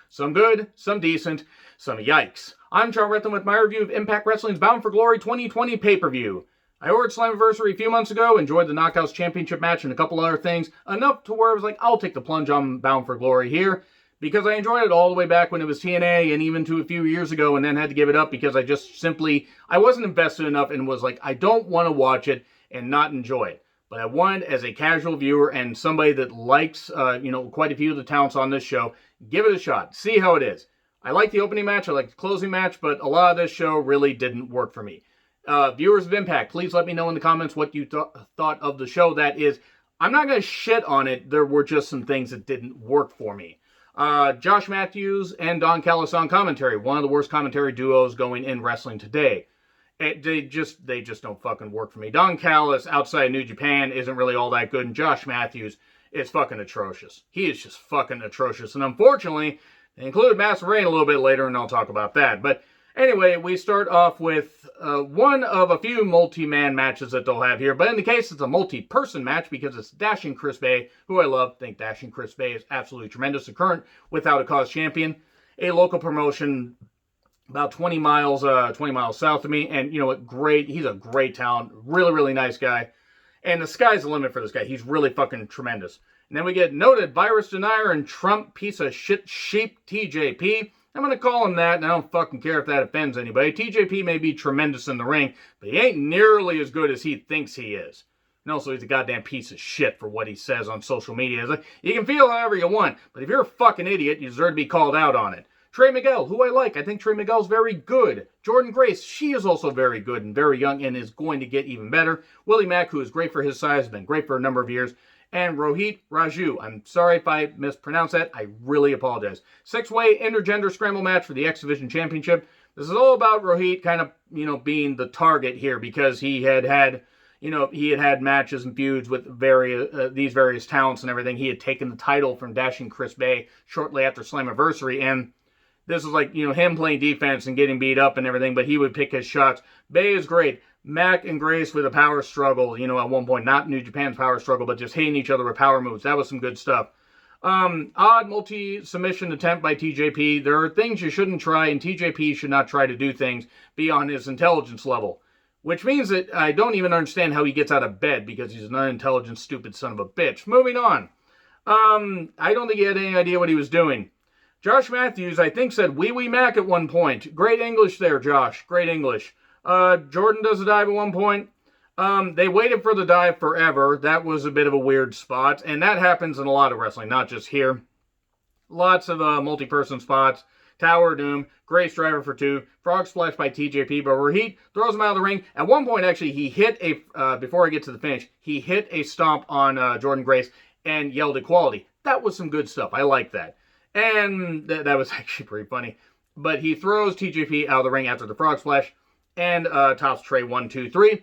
Some good, some decent, some yikes. I'm John Rethlin with my review of Impact Wrestling's Bound for Glory 2020 pay-per-view. I ordered Slammiversary a few months ago, enjoyed the Knockouts Championship match and a couple other things, enough to where I was like, I'll take the plunge on Bound for Glory here, because I enjoyed it all the way back when it was TNA and even to a few years ago, and then had to give it up because I wasn't invested enough and was like, I don't want to watch it and not enjoy it. But I wanted, as a casual viewer and somebody that likes, quite a few of the talents on this show, give it a shot. See how it is. I like the opening match. I like the closing match, but a lot of this show really didn't work for me. Viewers of Impact, please let me know in the comments what you thought of the show. That is, I'm not going to shit on it. There were just some things that didn't work for me. Josh Matthews and Don Callis on commentary. One of the worst commentary duos going in wrestling today. They just don't fucking work for me. Don Callis outside New Japan isn't really all that good, and Josh Matthews is fucking atrocious. He is just fucking atrocious, and unfortunately, they included Master Rain a little bit later, and I'll talk about that. But anyway, we start off with one of a few multi-man matches that they'll have here, but in the case, it's a multi-person match because it's Dashing Chris Bae, who I love. Think Dashing Chris Bae is absolutely tremendous. The current Without a Cause champion, a local promotion about 20 miles south of me, and you know what, great, he's a great talent, really, really nice guy, and the sky's the limit for this guy. He's really fucking tremendous. And then we get noted virus denier and Trump piece of shit sheep TJP. I'm going to call him that, and I don't fucking care if that offends anybody. TJP may be tremendous in the ring, but he ain't nearly as good as he thinks he is. And also, he's a goddamn piece of shit for what he says on social media. It's like, you can feel however you want, but if you're a fucking idiot, you deserve to be called out on it. Trey Miguel, who I like. I think Trey Miguel's very good. Jordan Grace, she is also very good and very young and is going to get even better. Willie Mack, who is great for his size, has been great for a number of years. And Rohit Raju. I'm sorry if I mispronounced that. I really apologize. Six-way intergender scramble match for the X Division Championship. This is all about Rohit kind of, being the target here because he had matches and feuds with these various talents and everything. He had taken the title from Dashing Chris Bae shortly after Slammiversary, and this is like, him playing defense and getting beat up and everything, but he would pick his shots. Bae is great. Mac and Grace with a power struggle, at one point, not New Japan's power struggle, but just hitting each other with power moves. That was some good stuff. Odd multi-submission attempt by TJP. There are things you shouldn't try, and TJP should not try to do things beyond his intelligence level. Which means that I don't even understand how he gets out of bed, because he's an unintelligent, stupid son of a bitch. Moving on. I don't think he had any idea what he was doing. Josh Matthews, I think, said wee wee Mac at one point. Great English there, Josh. Great English. Jordan does a dive at one point. They waited for the dive forever. That was a bit of a weird spot. And that happens in a lot of wrestling, not just here. Lots of multi-person spots. Tower of Doom. Grace driver for two. Frog splash by TJP. But Rohit throws him out of the ring. At one point, actually, he hit before I get to the finish, he hit a stomp on Jordan Grace and yelled equality. That was some good stuff. I like that. And that was actually pretty funny. But he throws TJP out of the ring after the frog splash. And tops Trey 1, 2, 3.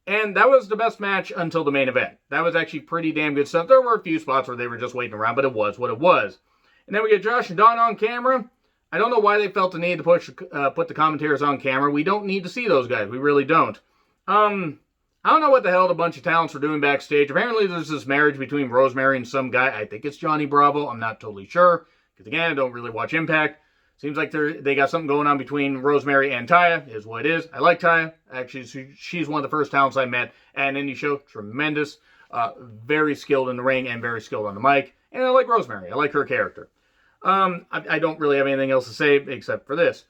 And that was the best match until the main event. That was actually pretty damn good stuff. There were a few spots where they were just waiting around, but it was what it was. And then we get Josh and Don on camera. I don't know why they felt the need to put the commentators on camera. We don't need to see those guys. We really don't. I don't know what the hell the bunch of talents were doing backstage. Apparently there's this marriage between Rosemary and some guy. I think it's Johnny Bravo. I'm not totally sure. Because again, I don't really watch Impact. Seems like they got something going on between Rosemary and Taya, is what it is. I like Taya. Actually, she's one of the first talents I met at any show. Tremendous. Very skilled in the ring and very skilled on the mic. And I like Rosemary. I like her character. I don't really have anything else to say except for this.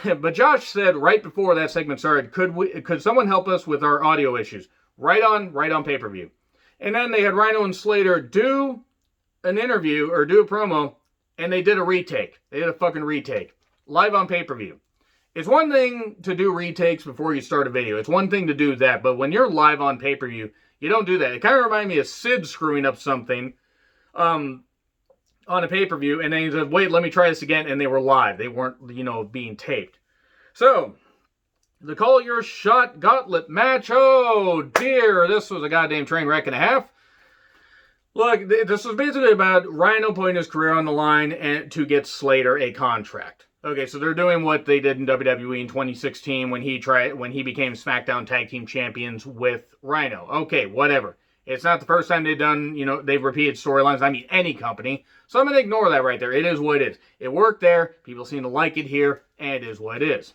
But Josh said right before that segment started, could someone help us with our audio issues? Right on pay-per-view. And then they had Rhino and Slater do an interview or do a promo. And they did a retake. They did a fucking retake. Live on pay-per-view. It's one thing to do retakes before you start a video. It's one thing to do that. But when you're live on pay-per-view, you don't do that. It kind of reminded me of Sid screwing up something on a pay-per-view. And then he said, wait, let me try this again. And they were live. They weren't, being taped. So, the Call Your Shot Gauntlet match. Oh, dear. This was a goddamn train wreck and a half. Look, this was basically about Rhino putting his career on the line and to get Slater a contract. Okay, so they're doing what they did in WWE in 2016 when he became SmackDown Tag Team Champions with Rhino. Okay, whatever. It's not the first time they've done, they've repeated storylines. I mean, any company. So I'm going to ignore that right there. It is what it is. It worked there. People seem to like it here. And it is what it is.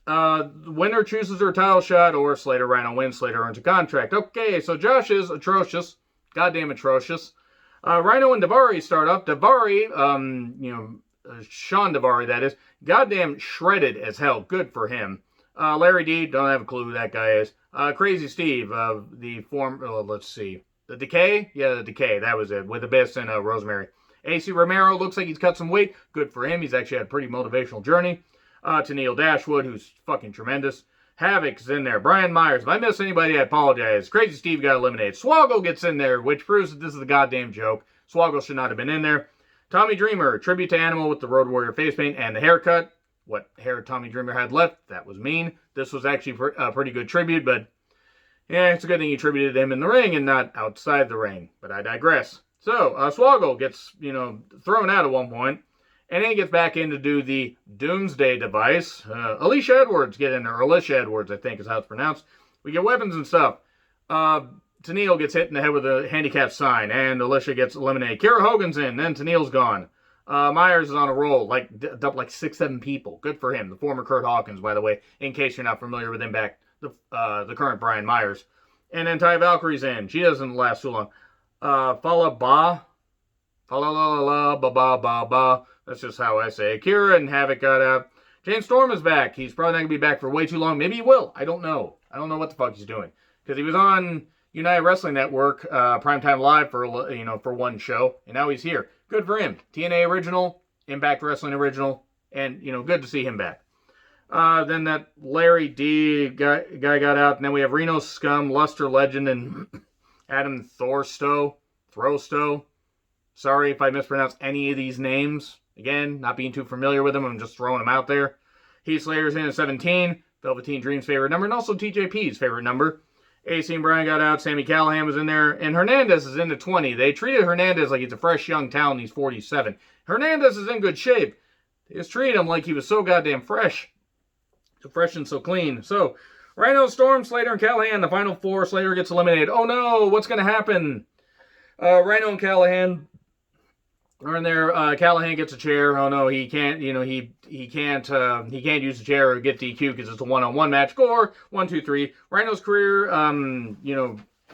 The winner chooses their title shot, or Slater Rhino wins. Slater earns a contract. Okay, so Josh is atrocious. Goddamn atrocious. Rhino and Daivari start up. Daivari, Sean Daivari, that is, goddamn shredded as hell. Good for him. Larry D, don't have a clue who that guy is. Crazy Steve, the let's see. The Decay? Yeah, the Decay, that was it, with Abyss and Rosemary. AC Romero looks like he's cut some weight. Good for him. He's actually had a pretty motivational journey. To Neil Dashwood, who's fucking tremendous. Havoc's in there. Brian Myers. If I miss anybody, I apologize. Crazy Steve got eliminated. Swoggle gets in there, which proves that this is a goddamn joke. Swoggle should not have been in there. Tommy Dreamer, tribute to Animal with the Road Warrior face paint and the haircut. What hair Tommy Dreamer had left, that was mean. This was actually a pretty good tribute, but yeah, it's a good thing you tributed him in the ring and not outside the ring. But I digress. So, Swoggle gets, thrown out at one point. And then he gets back in to do the Doomsday device. Alicia Edwards get in there. Alicia Edwards, I think is how it's pronounced. We get weapons and stuff. Tennille gets hit in the head with a handicap sign. And Alicia gets eliminated. Kara Hogan's in. Then Tennille's gone. Myers is on a roll. Dumped like 6-7 people. Good for him. The former Kurt Hawkins, by the way. In case you're not familiar with Impact. The current Brian Myers. And then Ty Valkyrie's in. She doesn't last too long. Fala Ba. Fala la la ba ba ba ba. That's just how I say it. Kira and Havoc got out. James Storm is back. He's probably not going to be back for way too long. Maybe he will. I don't know. I don't know what the fuck he's doing. Because he was on United Wrestling Network, Primetime Live for one show. And now he's here. Good for him. TNA original, Impact Wrestling original. And, good to see him back. Then that Larry D guy got out. And then we have Reno Scum, Luster Legend, and Adam Throstow. Sorry if I mispronounce any of these names. Again, not being too familiar with them, I'm just throwing them out there. Heath Slater's in at 17. Velveteen Dream's favorite number, and also TJP's favorite number. AC and Bryan got out. Sami Callihan was in there. And Hernandez is in at 20. They treated Hernandez like he's a fresh young talent. He's 47. Hernandez is in good shape. They just treated him like he was so goddamn fresh. So fresh and so clean. So, Rhino, Storm, Slater, and Callihan, the final four. Slater gets eliminated. Oh no, what's going to happen? Rhino and Callihan are in there. Callihan gets a chair. Oh no, he can't. He can't use the chair or get DQ because it's a one-on-one match. Score 1, 2, 3. Rhino's career,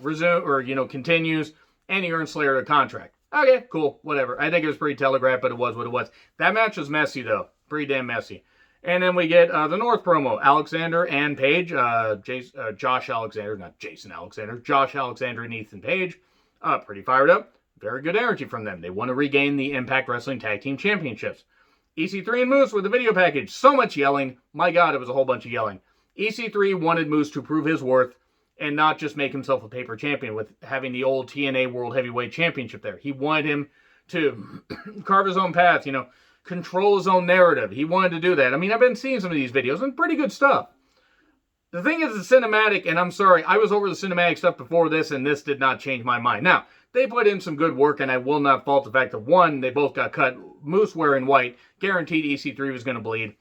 resume or continues, and he earns Slater a contract. Okay, cool, whatever. I think it was pretty telegraphed, but it was what it was. That match was messy though, pretty damn messy. And then we get the North promo. Alexander and Page, Josh Alexander, not Jason Alexander, Josh Alexander and Ethan Page, pretty fired up. Very good energy from them. They want to regain the Impact Wrestling Tag Team Championships. EC3 and Moose with the video package. So much yelling. My God, it was a whole bunch of yelling. EC3 wanted Moose to prove his worth and not just make himself a paper champion with having the old TNA World Heavyweight Championship there. He wanted him to carve his own path, control his own narrative. He wanted to do that. I mean, I've been seeing some of these videos and pretty good stuff. The thing is, the cinematic, and I'm sorry, I was over the cinematic stuff before this, and this did not change my mind. Now, they put in some good work, and I will not fault the fact that, one, they both got cut. Moose wearing white. Guaranteed EC3 was going to bleed.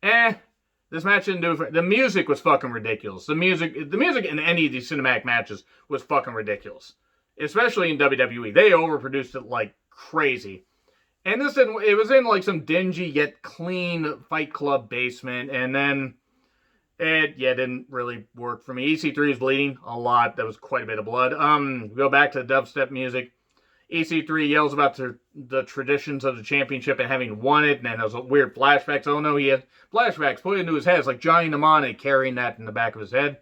This match didn't do it. The music was fucking ridiculous. The music in any of these cinematic matches was fucking ridiculous. Especially in WWE. They overproduced it like crazy. And this didn't, it was in like some dingy yet clean Fight Club basement, and then it didn't really work for me. EC3 is bleeding a lot. That was quite a bit of blood. Go back to the dubstep music. EC3 yells about the traditions of the championship and having won it, and then there's weird flashbacks. Oh no, he had flashbacks put into his head. It's like Johnny Mnemonic carrying that in the back of his head.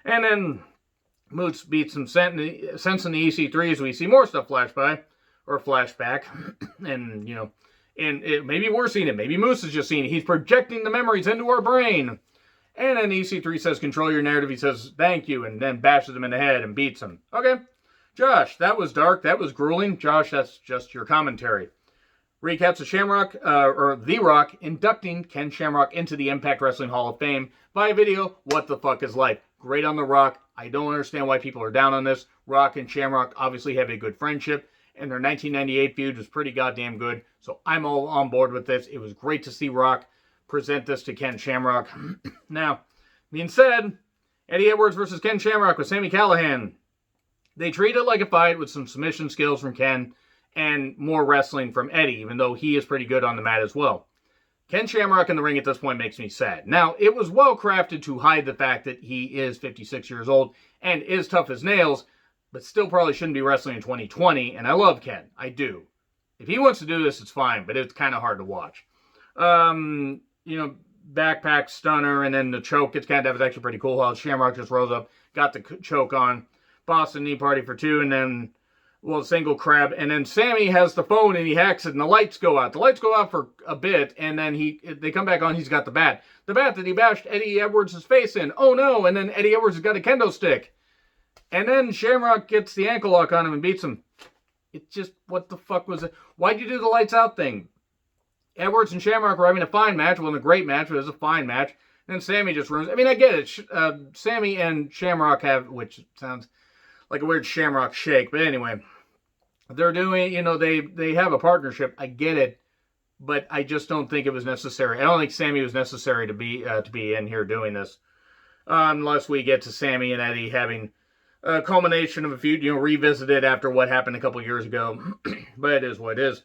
And then Moots beats some sense in the EC3 as we see more stuff flash by. Or flashback, and maybe we're seeing it, maybe Moose is just seeing it. He's projecting the memories into our brain. And then EC3 says, control your narrative. He says, thank you, and then bashes him in the head and beats him. Okay, Josh, that was dark, that was grueling. Josh, that's just your commentary. Recaps of Shamrock, or The Rock, inducting Ken Shamrock into the Impact Wrestling Hall of Fame by video. What the fuck is life? Great on The Rock. I don't understand why people are down on this. Rock and Shamrock obviously have a good friendship. And their 1998 feud was pretty goddamn good. So I'm all on board with this. It was great to see Rock present this to Ken Shamrock. Now, being said, Eddie Edwards versus Ken Shamrock with Sami Callihan. They treat it like a fight with some submission skills from Ken and more wrestling from Eddie, even though he is pretty good on the mat as well. Ken Shamrock in the ring at this point makes me sad. Now, it was well crafted to hide the fact that he is 56 years old and is tough as nails, but still probably shouldn't be wrestling in 2020, and I love Ken. I do. If he wants to do this, it's fine, but it's kind of hard to watch. Backpack stunner, and then the choke gets kind of, that was actually pretty cool. How Shamrock just rose up, got the choke on. Boston knee party for two, and then, single crab. And then Sammy has the phone, and he hacks it, and the lights go out. The lights go out for a bit, and then they come back on, he's got the bat. The bat that he bashed Eddie Edwards' face in. Oh, no, and then Eddie Edwards has got a kendo stick. And then Shamrock gets the ankle lock on him and beats him. It's just, what the fuck was it? Why'd you do the lights out thing? Edwards and Shamrock were having a fine match. It wasn't a great match, but it was a fine match. And then Sammy just ruins. I mean, I get it. Sammy and Shamrock have, which sounds like a weird Shamrock shake, but anyway, they're doing, they have a partnership. I get it, but I just don't think it was necessary. I don't think Sammy was necessary to be in here doing this, unless we get to Sammy and Eddie having a culmination of a feud, revisited after what happened a couple years ago. But it is what it is.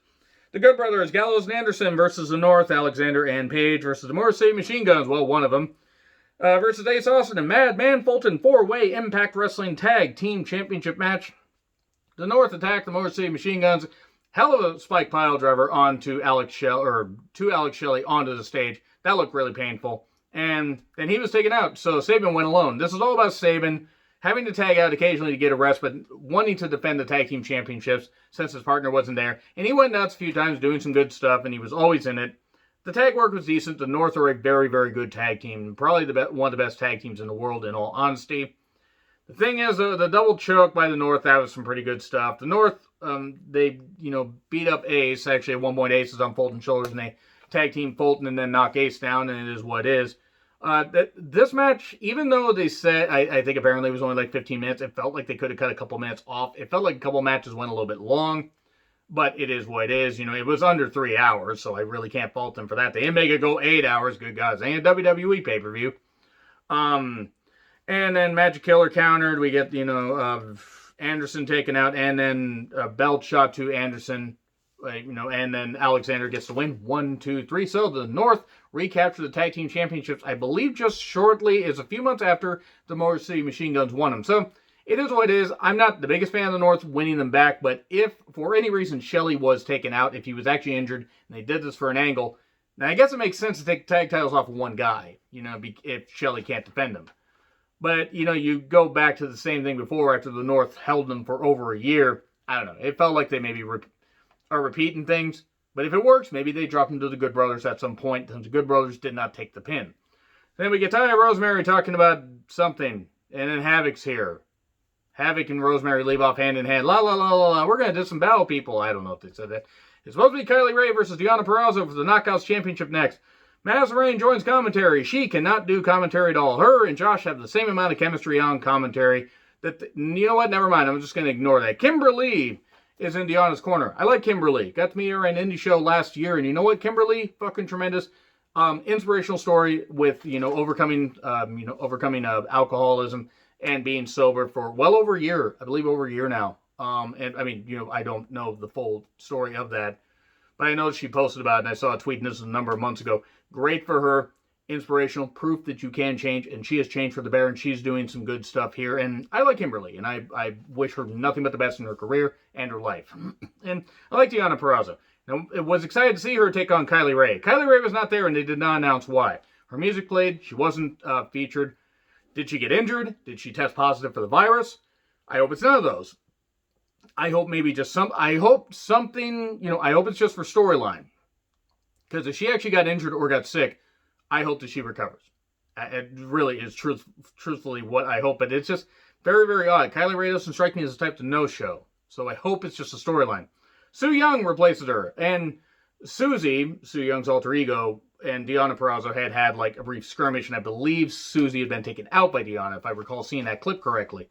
The Good Brothers, Gallows and Anderson versus the North, Alexander and Page versus the Motor City Machine Guns. Well, one of them. Versus Ace Austin and Madman Fulton, 4-way Impact Wrestling Tag Team Championship match. The North attacked the Motor City Machine Guns. Hell of a spike pile driver onto Alex Shelley onto the stage. That looked really painful. And then he was taken out, so Sabin went alone. This is all about Sabin having to tag out occasionally to get a rest, but wanting to defend the tag team championships since his partner wasn't there. And he went nuts a few times doing some good stuff, and he was always in it. The tag work was decent. The North are a very, very good tag team. Probably one of the best tag teams in the world, in all honesty. The thing is, the double choke by the North, that was some pretty good stuff. The North, they, beat up Ace. Actually, at one point, Ace is on Fulton's shoulders, and they tag team Fulton and then knock Ace down, and it is what it is. This match, even though they said, I think apparently it was only like 15 minutes, it felt like they could have cut a couple minutes off. It felt like a couple matches went a little bit long. But it is what it is. It was under 3 hours, so I really can't fault them for that. They didn't make it go 8 hours. Good guys. Ain't a WWE pay-per-view. And then Magic Killer countered. We get, Anderson taken out, and then a belt shot to Anderson, and then Alexander gets the win. 1, 2, 3. So the North recaptured the Tag Team Championships, I believe just shortly, is a few months after the Motor City Machine Guns won them. So it is what it is. I'm not the biggest fan of the North winning them back, but if, for any reason, Shelley was taken out, if he was actually injured, and they did this for an angle, now I guess it makes sense to take tag titles off of one guy, if Shelley can't defend them. But, you go back to the same thing before after the North held them for over a year. I don't know. It felt like they maybe are repeating things. But if it works, maybe they drop them to the Good Brothers at some point, since the Good Brothers did not take the pin. Then we get Taya Rosemary talking about something, and then Havoc's here. Havoc and Rosemary leave off hand in hand. La la la la la. We're going to disembowel people. I don't know if they said that. It's supposed to be Kylie Ray versus Deonna Purrazzo for the Knockouts Championship next. Mazarine joins commentary. She cannot do commentary at all. Her and Josh have the same amount of chemistry on commentary. You know what? Never mind. I'm just going to ignore that. Kimberly is in Deonna's corner. I like Kimberly. Got to meet her at an indie show last year. And you know what? Kimberly, fucking tremendous. Inspirational story with, overcoming alcoholism and being sober for well over a year. I believe over a year now. I don't know the full story of that, but I know she posted about it, and I saw a tweet, and this was a number of months ago. Great for her. Inspirational. Proof that you can change, and she has changed for the better, and she's doing some good stuff here. And I like Kimberly, and I wish her nothing but the best in her career and her life. And I like Deonna Purrazzo. Now, I was excited to see her take on Kylie Ray. Kylie Ray was not there, and they did not announce why. Her music played. She wasn't featured. Did she get injured? Did she test positive for the virus? I hope it's none of those. I hope maybe just I hope something, I hope it's just for storyline. Because if she actually got injured or got sick, I hope that she recovers. It really is truthfully what I hope. But it's just very, very odd. Kylie Ray doesn't strike me as the type to no-show. So I hope it's just a storyline. Su Yung replaces her. And Susie, Su Young's alter ego, and Deonna Purrazzo had like a brief skirmish, and I believe Susie had been taken out by Deonna, if I recall seeing that clip correctly.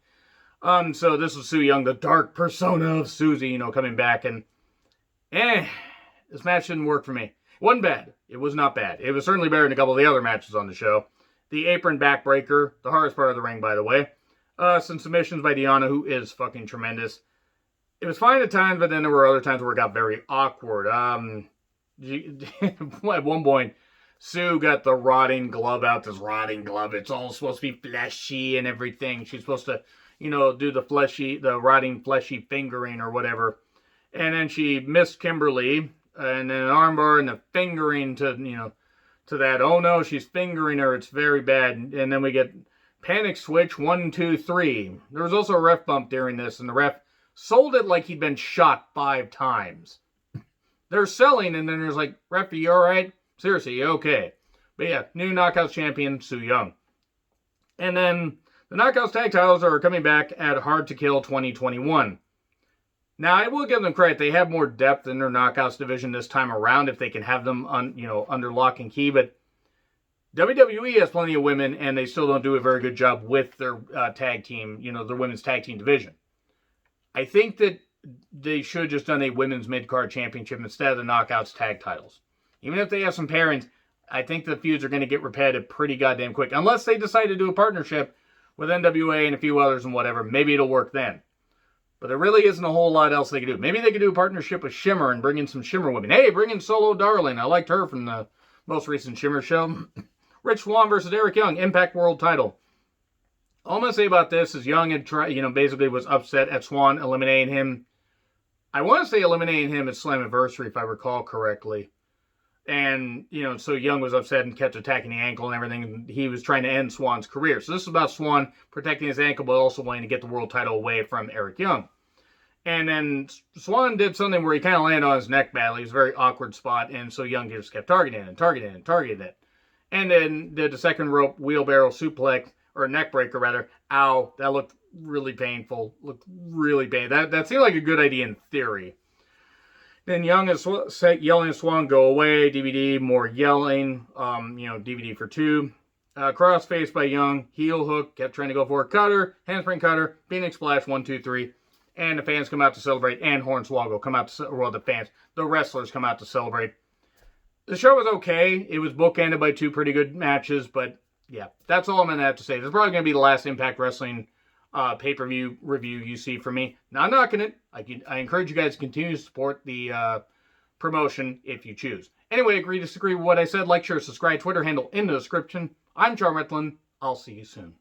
So this was Su Yung, the dark persona of Susie, coming back, and this match didn't work for me. It wasn't bad. It was not bad. It was certainly better than a couple of the other matches on the show. The apron backbreaker, the hardest part of the ring, by the way. Some submissions by Deanna, who is fucking tremendous. It was fine at times, but then there were other times where it got very awkward. At one point, Sue got the rotting glove out. This rotting glove, it's all supposed to be fleshy and everything. She's supposed to, do the rotting fleshy fingering or whatever. And then she missed Kimberly, and then an armbar and the fingering to that. Oh no, she's fingering her. It's very bad. And then we get panic switch 1, 2, 3. There was also a ref bump during this, and the ref sold it like he'd been shot 5 times. They're selling, and then there's like, ref, are you alright? Seriously, you okay? But yeah, new Knockouts champion, Su Yung. And then the Knockouts tag titles are coming back at Hard to Kill 2021. Now, I will give them credit. They have more depth in their Knockouts division this time around if they can have them under lock and key. But WWE has plenty of women, and they still don't do a very good job with their tag team, their women's tag team division. I think that they should have just done a women's mid-card championship instead of the Knockouts tag titles. Even if they have some pairings, I think the feuds are going to get repetitive pretty goddamn quick. Unless they decide to do a partnership with NWA and a few others and whatever, maybe it'll work then. But there really isn't a whole lot else they can do. Maybe they could do a partnership with Shimmer and bring in some Shimmer women. Hey, bring in Solo Darling. I liked her from the most recent Shimmer show. Rich Swann versus Eric Young, Impact World title. All I'm going to say about this is Young had basically was upset at Swann eliminating him. I want to say eliminating him at Slammiversary, if I recall correctly. And, so Young was upset and kept attacking the ankle and everything. And he was trying to end Swann's career. So this is about Swann protecting his ankle, but also wanting to get the world title away from Eric Young. And then Swann did something where he kind of landed on his neck badly. It was a very awkward spot. And so Young just kept targeting it. And then did the second rope wheelbarrow suplex, or neck breaker rather. Ow, that looked really painful. That seemed like a good idea in theory. Then Young is yelling at Swann, go away, DVD, more yelling, DVD for 2. Crossface by Young, heel hook, kept trying to go for a cutter, handspring cutter, Phoenix Splash, 1, 2, 3. And the fans come out to celebrate, and Hornswoggle come out to, the wrestlers come out to celebrate. The show was okay. It was bookended by 2 pretty good matches, but yeah, that's all I'm going to have to say. This is probably going to be the last Impact Wrestling pay-per-view review you see from me. Not knocking it. I encourage you guys to continue to support the promotion if you choose. Anyway, agree, disagree with what I said. Like, share, subscribe, Twitter handle in the description. I'm John Retlin. I'll see you soon.